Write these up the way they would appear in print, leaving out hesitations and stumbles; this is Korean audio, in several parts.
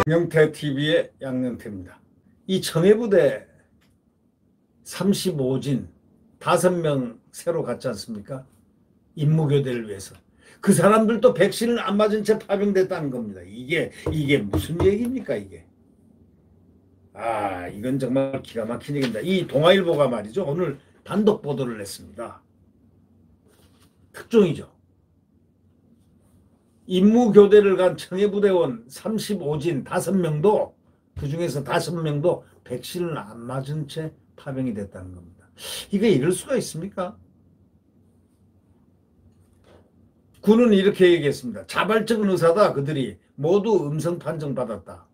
양영태TV의 양영태입니다. 이 청해부대 35진 5명 새로 갔지 않습니까? 임무교대를 위해서. 그 사람들도 백신을 안 맞은 채 파병됐다는 겁니다. 이게 무슨 얘기입니까 이게? 이건 정말 기가 막힌 얘기입니다. 이 동아일보가 말이죠. 오늘 단독 보도를 냈습니다. 특종이죠. 임무교대를 간 청해부대원 35진 5명도 그중에서 5명도 백신을 안 맞은 채 파병이 됐다는 겁니다. 이게 이럴 수가 있습니까? 군은 이렇게 얘기했습니다. 자발적인 의사다. 그들이 모두 음성 판정받았다.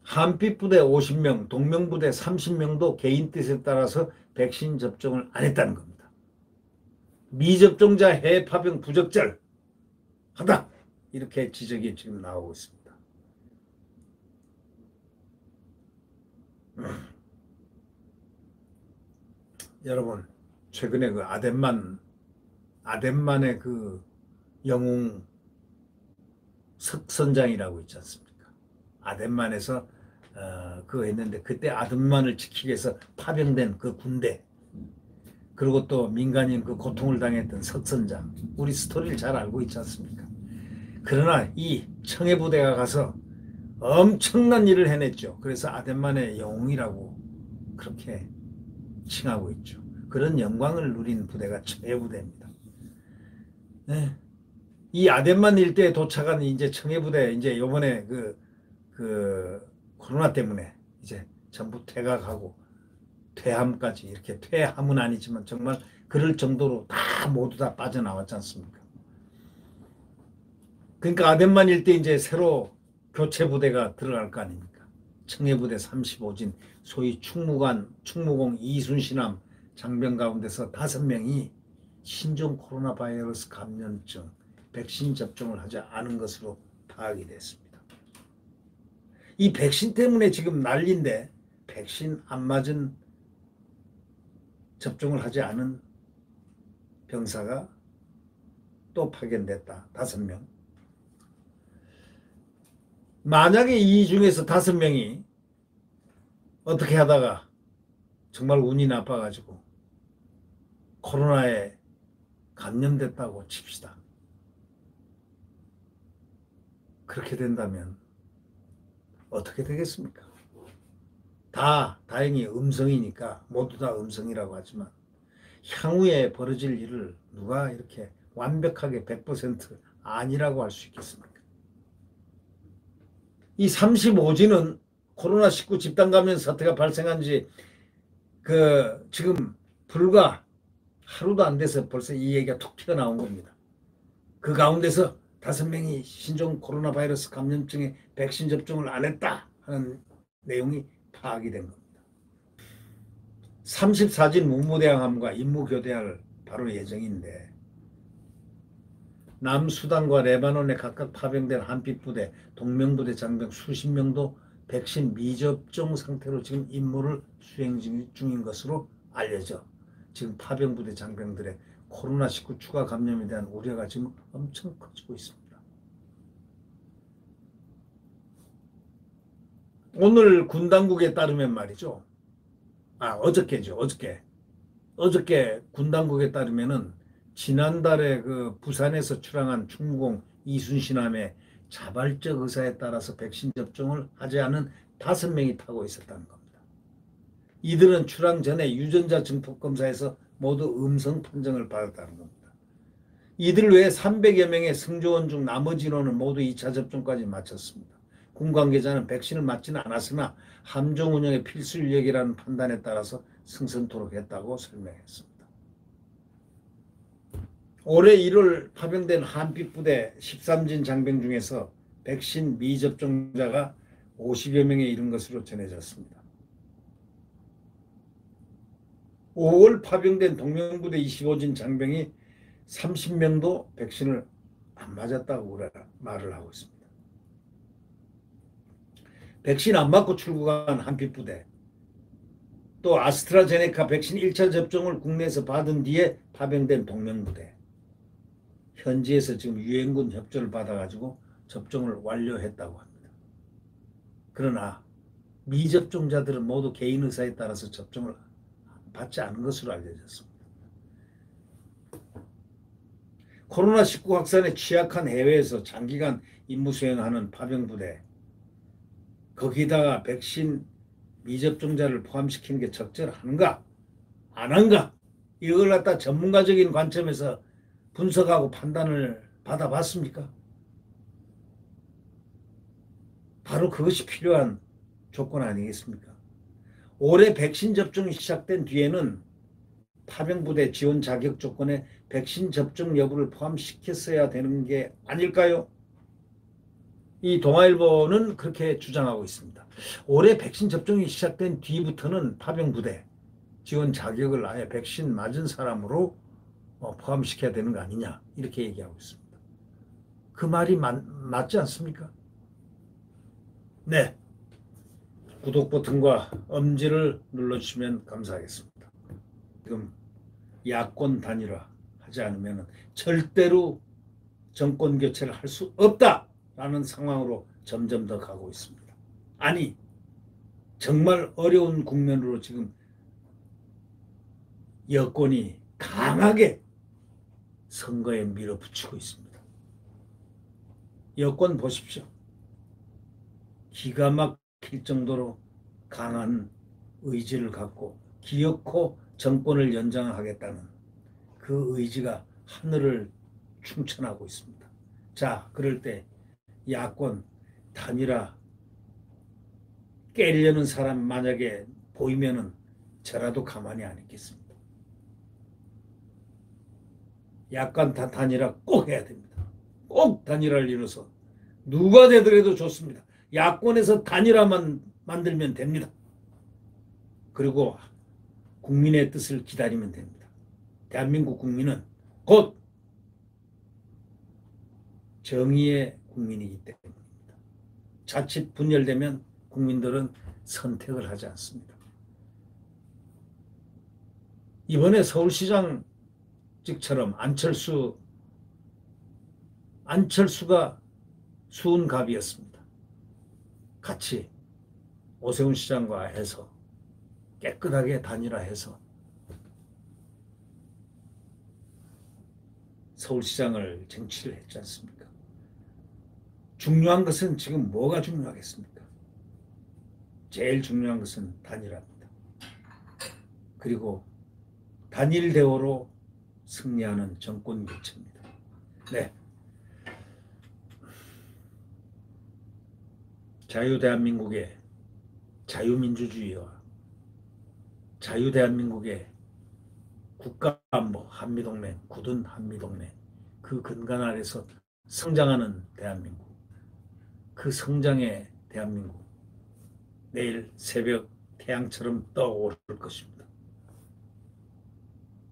한빛부대 50명, 동명부대 30명도 개인 뜻에 따라서 백신 접종을 안 했다는 겁니다. 미접종자 해외 파병 부적절하다. 이렇게 지적이 지금 나오고 있습니다. 여러분, 최근에 그 아덴만의 그 영웅 석선장이라고 있지 않습니까? 아덴만에서 그거 했는데 그때 아덴만을 지키기 위해서 파병된 그 군대, 그리고 또 민간인 그 고통을 당했던 석선장, 우리 스토리를 잘 알고 있지 않습니까? 그러나 이 청해부대가 가서 엄청난 일을 해냈죠. 그래서 아덴만의 영웅이라고 그렇게 칭하고 있죠. 그런 영광을 누린 부대가 청해부대입니다. 네. 이 아덴만 일대에 도착한 이제 청해부대, 이제 요번에 그 코로나 때문에 이제 전부 퇴각하고 퇴함까지, 이렇게 퇴함은 아니지만 정말 그럴 정도로 다 모두 다 빠져나왔지 않습니까? 그러니까 아덴만 일대 이제 새로 교체 부대가 들어갈 거 아닙니까? 청해부대 35진, 소위 충무공 이순신함 장병 가운데서 5명이 신종 코로나 바이러스 감염증 백신 접종을 하지 않은 것으로 파악이 됐습니다. 이 백신 때문에 지금 난리인데, 백신 안 맞은 접종을 하지 않은 병사가 또 파견됐다. 5명. 만약에 이 중에서 5명이 어떻게 하다가 정말 운이 나빠가지고 코로나에 감염됐다고 칩시다. 그렇게 된다면 어떻게 되겠습니까? 다행히 음성이니까 모두 다 음성이라고 하지만 향후에 벌어질 일을 누가 이렇게 완벽하게 100% 아니라고 할 수 있겠습니까? 이 35진은 코로나19 집단 감염 사태가 발생한 지 지금 불과 하루도 안 돼서 벌써 이 얘기가 툭 튀어나온 겁니다. 그 가운데서 5명이 신종 코로나 바이러스 감염증에 백신 접종을 안 했다 하는 내용이 파악이 된 겁니다. 34진 무무대항함과 임무교대할 바로 예정인데, 남수단과 레바논에 각각 파병된 한빛부대, 동명부대 장병 수십 명도 백신 미접종 상태로 지금 임무를 수행 중인 것으로 알려져 지금 파병부대 장병들의 코로나19 추가 감염에 대한 우려가 지금 엄청 커지고 있습니다. 오늘 군 당국에 따르면 말이죠. 어저께죠. 어저께 군 당국에 따르면은 지난달에 그 부산에서 출항한 충무공 이순신함의 자발적 의사에 따라서 백신 접종을 하지 않은 5명이 타고 있었다는 겁니다. 이들은 출항 전에 유전자 증폭 검사에서 모두 음성 판정을 받았다는 겁니다. 이들 외에 300여 명의 승조원 중 나머지 인원은 모두 2차 접종까지 마쳤습니다. 군 관계자는 백신을 맞지는 않았으나 함정 운영의 필수 인력이라는 판단에 따라서 승선토록 했다고 설명했습니다. 올해 1월 파병된 한빛부대 13진 장병 중에서 백신 미접종자가 50여 명에 이른 것으로 전해졌습니다. 5월 파병된 동명부대 25진 장병이 30명도 백신을 안 맞았다고 말을 하고 있습니다. 백신 안 맞고 출국한 한빛 부대, 또 아스트라제네카 백신 1차 접종을 국내에서 받은 뒤에 파병된 동명부대, 현지에서 지금 유엔군 협조를 받아가지고 접종을 완료했다고 합니다. 그러나 미접종자들은 모두 개인 의사에 따라서 접종을 받지 않은 것으로 알려졌습니다. 코로나19 확산에 취약한 해외에서 장기간 임무 수행하는 파병부대, 거기다가 백신 미접종자를 포함시키는 게 적절한가 안 한가, 이걸 갖다 전문가적인 관점에서 분석하고 판단을 받아봤습니까? 바로 그것이 필요한 조건 아니겠습니까? 올해 백신 접종이 시작된 뒤에는 파병부대 지원 자격 조건에 백신 접종 여부를 포함시켰어야 되는 게 아닐까요? 이 동아일보는 그렇게 주장하고 있습니다. 올해 백신 접종이 시작된 뒤부터는 파병부대 지원 자격을 아예 백신 맞은 사람으로 포함시켜야 되는 거 아니냐, 이렇게 얘기하고 있습니다. 그 말이 맞지 않습니까? 네. 구독 버튼과 엄지를 눌러주시면 감사하겠습니다. 지금 야권 단일화 하지 않으면 절대로 정권 교체를 할 수 없다라는 상황으로 점점 더 가고 있습니다. 아니, 정말 어려운 국면으로 지금 여권이 강하게 선거에 밀어붙이고 있습니다. 여권 보십시오. 기가 막힐 정도로 강한 의지를 갖고 기어코 정권을 연장하겠다는 그 의지가 하늘을 충천하고 있습니다. 자, 그럴 때 야권 단일화 깨려는 사람 만약에 보이면은 저라도 가만히 안 있겠습니다. 야권 단일화 꼭 해야 됩니다. 꼭 단일화를 이뤄서 누가 되더라도 좋습니다. 야권에서 단일화만 만들면 됩니다. 그리고 국민의 뜻을 기다리면 됩니다. 대한민국 국민은 곧 정의의 국민이기 때문입니다. 자칫 분열되면 국민들은 선택을 하지 않습니다. 이번에 서울시장직처럼 안철수가 수은갑이었습니다. 같이 오세훈 시장과 해서 깨끗하게 단일화해서 서울시장을 쟁취를 했지 않습니까? 중요한 것은 지금 뭐가 중요하겠습니까? 제일 중요한 것은 단일화입니다. 그리고 단일 대우로 승리하는 정권 교체입니다. 네. 자유대한민국의 자유민주주의와 자유대한민국의 국가안보, 한미동맹, 굳은 한미동맹, 그 근간 아래서 성장하는 대한민국, 그 성장의 대한민국, 내일 새벽 태양처럼 떠오를 것입니다.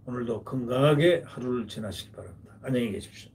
오늘도 건강하게 하루를 지나시기 바랍니다. 안녕히 계십시오.